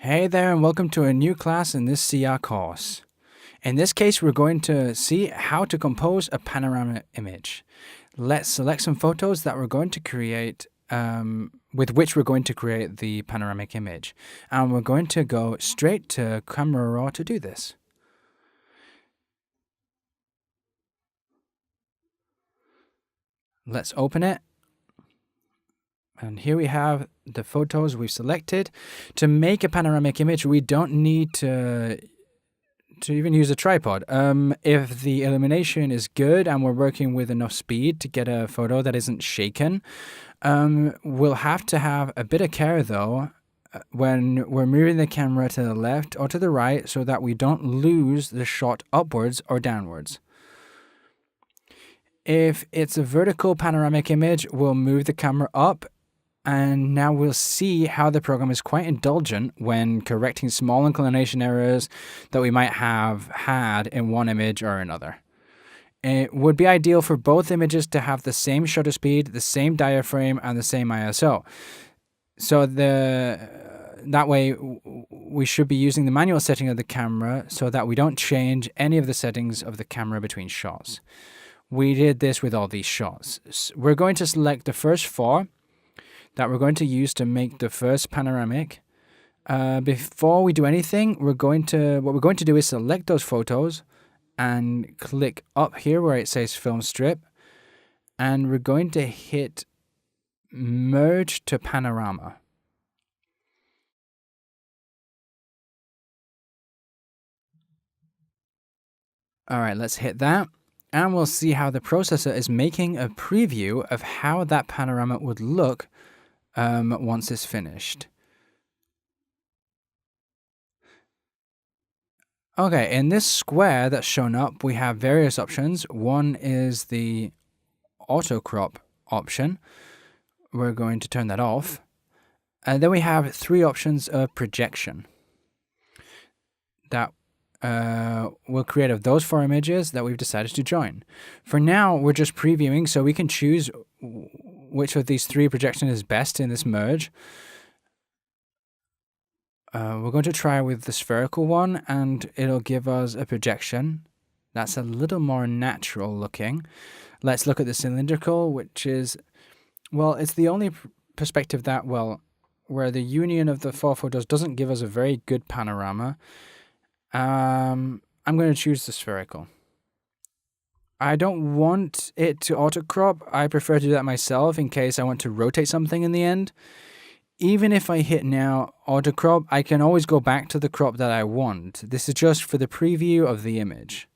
Hey there, and welcome to a new class in this CR course. In this case, we're going to see how to compose a panoramic image. Let's select some photos that we're going to create, with which we're going to create the panoramic image. And we're going to go straight to Camera Raw to do this. Let's open it. And here we have the photos we've selected. To make a panoramic image, we don't need to even use a tripod. If the illumination is good and we're working with enough speed to get a photo that isn't shaken, we'll have to have a bit of care though when we're moving the camera to the left or to the right so that we don't lose the shot upwards or downwards. If it's a vertical panoramic image, we'll move the camera up. And now we'll see how the program is quite indulgent when correcting small inclination errors that we might have had in one image or another. It would be ideal for both images to have the same shutter speed, the same diaphragm, and the same ISO. So that way we should be using the manual setting of the camera so that we don't change any of the settings of the camera between shots. We did this with all these shots. We're going to select the first four that we're going to use to make the first panoramic. Before we do anything, what we're going to do is select those photos and click up here where it says film strip, and we're going to hit merge to panorama. All right, let's hit that. And we'll see how the processor is making a preview of how that panorama would look once it's finished. Okay, in this square that's shown up, we have various options. One is the auto crop option. We're going to turn that off. And then we have three options of projection that we'll create of those four images that we've decided to join. For now, we're just previewing, so we can choose which of these three projections is best in this merge. We're going to try with the spherical one, and it'll give us a projection that's a little more natural looking. Let's look at the cylindrical, which is, well, it's the only perspective that, where the union of the four photos doesn't give us a very good panorama. I'm going to choose the spherical. I don't want it to auto crop. I prefer to do that myself in case I want to rotate something in the end. Even if I hit now auto crop, I can always go back to the crop that I want. This is just for the preview of the image.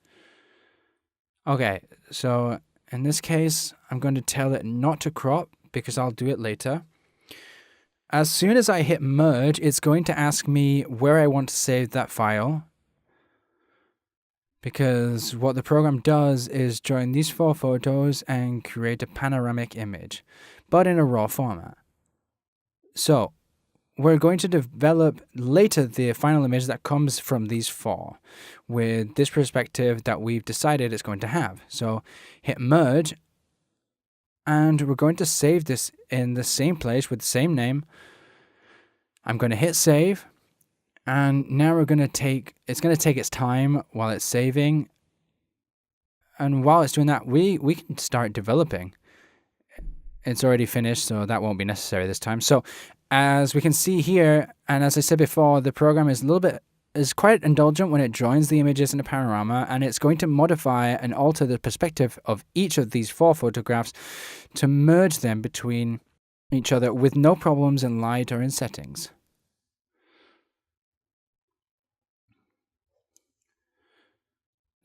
Okay, so in this case, I'm going to tell it not to crop because I'll do it later. As soon as I hit merge, it's going to ask me where I want to save that file, because what the program does is join these four photos and create a panoramic image, but in a raw format. So we're going to develop later the final image that comes from these four with this perspective that we've decided it's going to have. So hit merge, and we're going to save this in the same place with the same name. I'm going to hit save. And now it's going to take its time while it's saving. And while it's doing that, we can start developing. It's already finished, so that won't be necessary this time. So as we can see here, and as I said before, the program is quite indulgent when it joins the images in a panorama, and it's going to modify and alter the perspective of each of these four photographs to merge them between each other with no problems in light or in settings.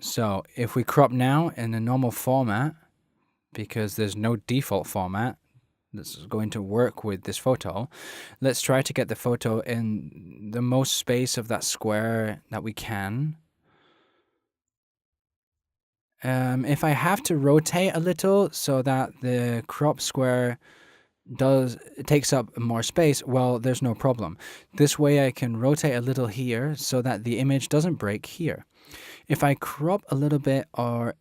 So if we crop now in a normal format, because there's no default format that's going to work with this photo, let's try to get the photo in the most space of that square that we can. If I have to rotate a little so that the crop square takes up more space, well, there's no problem. This way I can rotate a little here so that the image doesn't break here. If I crop a little bit or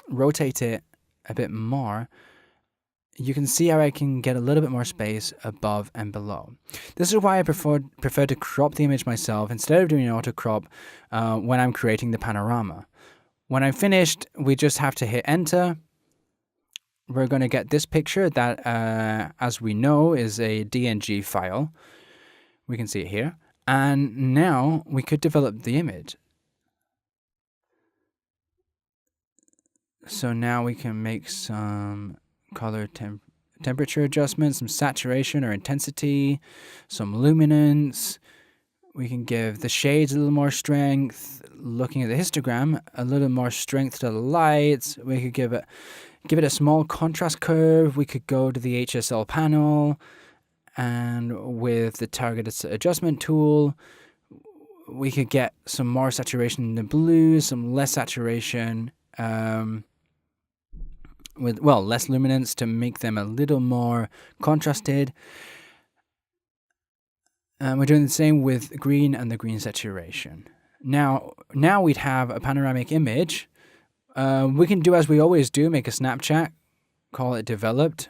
rotate it a bit more, you can see how I can get a little bit more space above and below. This is why I prefer to crop the image myself instead of doing an auto crop when I'm creating the panorama. When I'm finished, we just have to hit enter. We're going to get this picture that, as we know, is a DNG file. We can see it here. And now we could develop the image. So now we can make some color temperature adjustments, some saturation or intensity, some luminance. We can give the shades a little more strength. Looking at the histogram, a little more strength to the lights. We could give it a small contrast curve. We could go to the HSL panel, and with the targeted adjustment tool, we could get some more saturation in the blues, some less saturation, with less luminance to make them a little more contrasted. We're doing the same with green and the green saturation. Now we'd have a panoramic image. We can do as we always do, make a Snapchat, call it developed.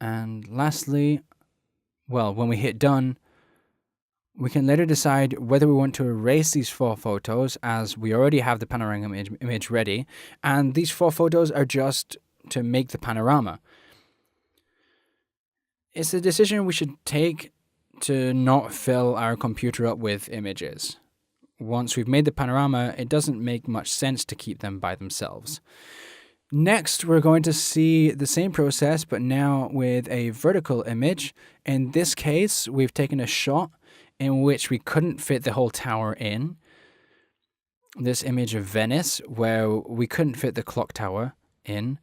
And lastly, when we hit done, we can later decide whether we want to erase these 4 photos, as we already have the panoramic image ready, and these 4 photos are just to make the panorama. It's a decision we should take to not fill our computer up with images. Once we've made the panorama, it doesn't make much sense to keep them by themselves. Next, we're going to see the same process, but now with a vertical image. In this case, we've taken a shot in which we couldn't fit the whole tower in. This image of Venice, where we couldn't fit the clock tower in.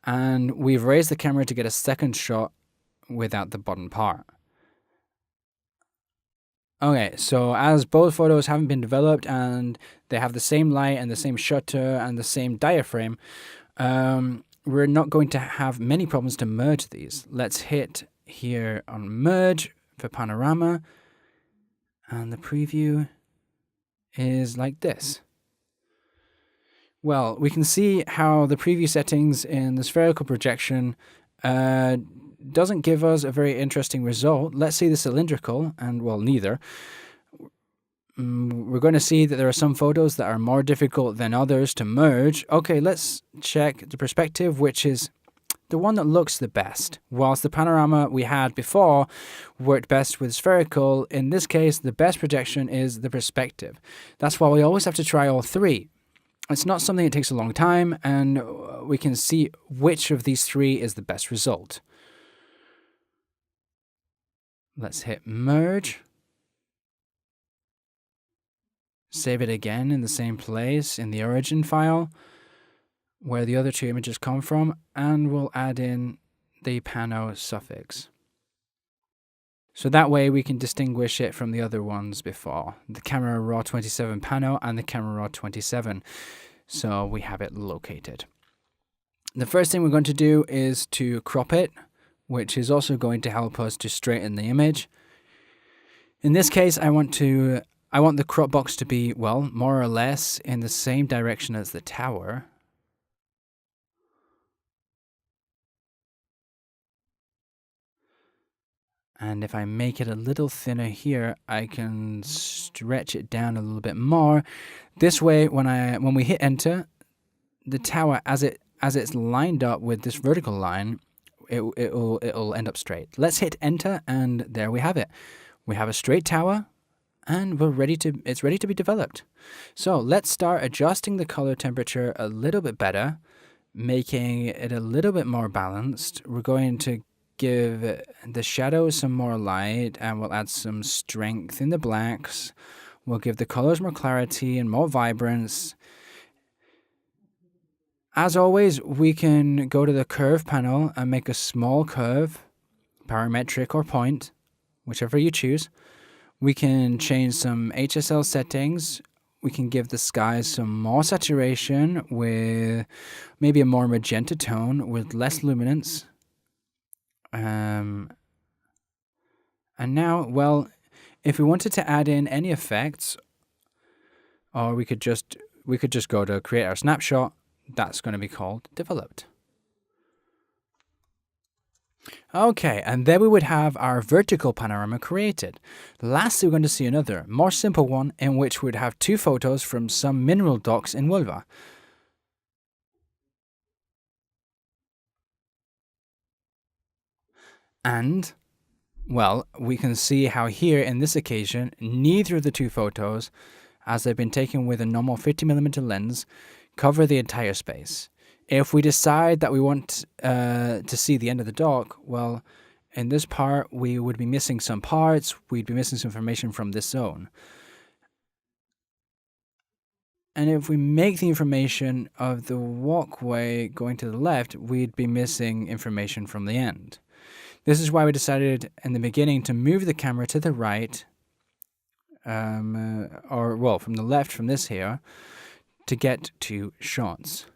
And we've raised the camera to get a second shot without the bottom part. Okay, so as both photos haven't been developed and they have the same light and the same shutter and the same diaphragm, we're not going to have many problems to merge these. Let's hit here on merge for panorama, and the preview is like this. Well, we can see how the preview settings in the spherical projection doesn't give us a very interesting result. Let's see the cylindrical, and neither. We're going to see that there are some photos that are more difficult than others to merge. Okay, let's check the perspective, which is the one that looks the best. Whilst the panorama we had before worked best with spherical, in this case, the best projection is the perspective. That's why we always have to try all 3. It's not something that takes a long time, and we can see which of these 3 is the best result. Let's hit merge. Save it again in the same place in the origin file where the other 2 images come from, and we'll add in the pano suffix. So that way we can distinguish it from the other ones before, the camera raw 27 pano and the camera raw 27. So we have it located. The first thing we're going to do is to crop it, which is also going to help us to straighten the image. In this case, I want the crop box to be, more or less in the same direction as the tower. And if I make it a little thinner here, I can stretch it down a little bit more. This way, when we hit enter, the tower, as it's lined up with this vertical line, it'll end up straight. Let's hit enter, and there we have it. We have a straight tower, and it's ready to be developed. So let's start adjusting the color temperature a little bit better, making it a little bit more balanced. We're going to give the shadows some more light, and we'll add some strength in the blacks. We'll give the colors more clarity and more vibrance. As always, we can go to the curve panel and make a small curve, parametric or point, whichever you choose. We can change some HSL settings. We can give the sky some more saturation with maybe a more magenta tone with less luminance. And now, if we wanted to add in any effects, or we could just go to create our snapshot. That's going to be called developed. Okay, and then we would have our vertical panorama created. Lastly, we're going to see another, more simple one, in which we'd have two photos from some mineral docks in Huelva. And, well, we can see how here, in this occasion, neither of the two photos, as they've been taken with a normal 50mm lens, cover the entire space. If we decide that we want to see the end of the dock, well, in this part, we would be missing some parts, we'd be missing some information from this zone. And if we make the information of the walkway going to the left, we'd be missing information from the end. This is why we decided in the beginning to move the camera to the right, from the left from this here, to get two shots.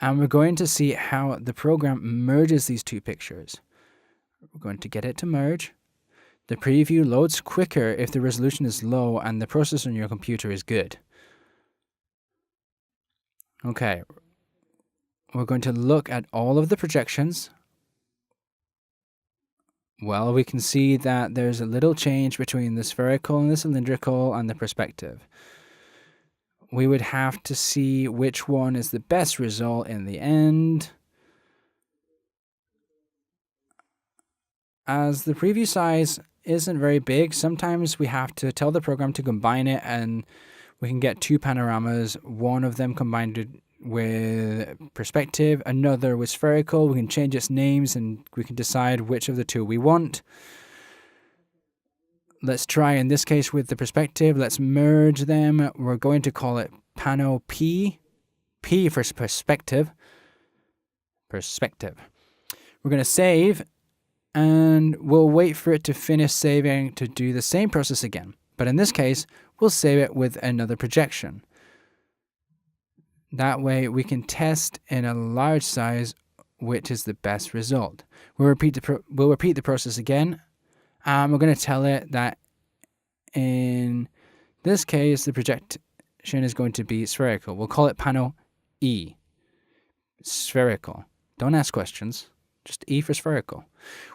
And we're going to see how the program merges these two pictures. We're going to get it to merge. The preview loads quicker if the resolution is low and the processor on your computer is good. Okay, we're going to look at all of the projections. Well, we can see that there's a little change between the spherical and the cylindrical and the perspective. We would have to see which one is the best result in the end. As the preview size isn't very big, sometimes we have to tell the program to combine it and we can get two panoramas, one of them combined with perspective, another with spherical. We can change its names and we can decide which of the two we want. Let's try in this case with the perspective. Let's merge them. We're going to call it Pano P. P for perspective. Perspective. We're going to save and we'll wait for it to finish saving to do the same process again. But in this case, we'll save it with another projection. That way we can test in a large size which is the best result. We'll repeat the process again. We're going to tell it that in this case, the projection is going to be spherical. We'll call it Pano E. Spherical. Don't ask questions. Just E for spherical.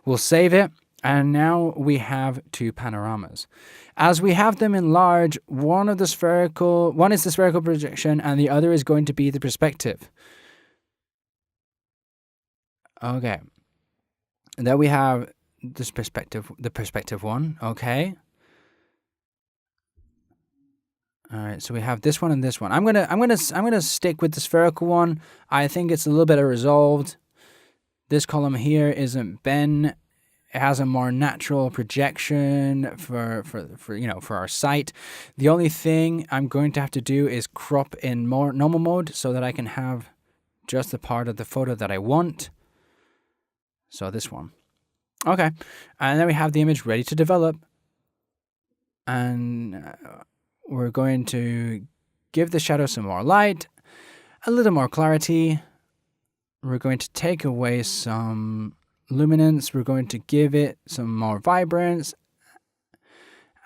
We'll save it. And now we have two panoramas. As we have them in large, one is the spherical projection and the other is going to be the perspective. Okay. And then we have this perspective, the perspective one. Okay. All right, so we have this one and this one. I'm gonna stick with the spherical one. I think it's a little better resolved. This column here isn't bent. It has a more natural projection for our sight. The only thing I'm going to have to do is crop in more normal mode so that I can have just the part of the photo that I want. So this one. Okay, and then we have the image ready to develop. And we're going to give the shadow some more light, a little more clarity. We're going to take away some luminance. We're going to give it some more vibrance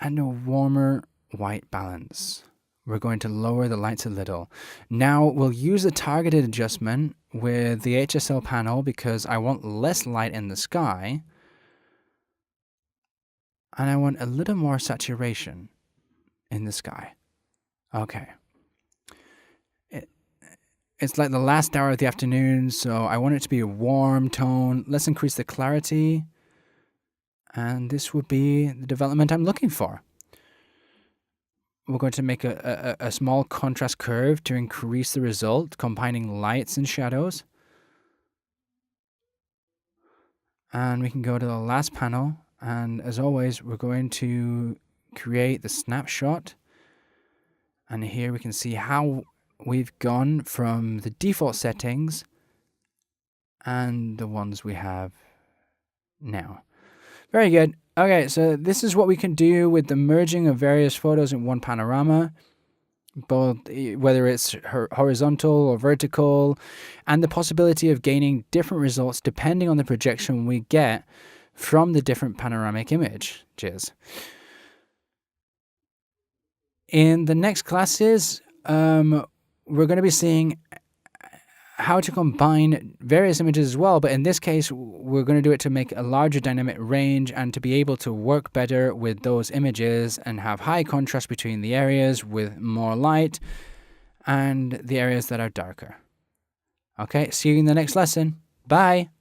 and a warmer white balance. We're going to lower the lights a little. Now we'll use a targeted adjustment with the HSL panel because I want less light in the sky and I want a little more saturation in the sky. Okay. It's like the last hour of the afternoon, so I want it to be a warm tone. Let's increase the clarity. And this would be the development I'm looking for. We're going to make a small contrast curve to increase the result, combining lights and shadows. And we can go to the last panel. And as always, we're going to create the snapshot. And here we can see how we've gone from the default settings and the ones we have now. Very good. Okay, so this is what we can do with the merging of various photos in one panorama, both whether it's horizontal or vertical, and the possibility of gaining different results depending on the projection we get from the different panoramic images. In the next classes, we're going to be seeing how to combine various images as well, but in this case, we're going to do it to make a larger dynamic range and to be able to work better with those images and have high contrast between the areas with more light and the areas that are darker. Okay, see you in the next lesson. Bye!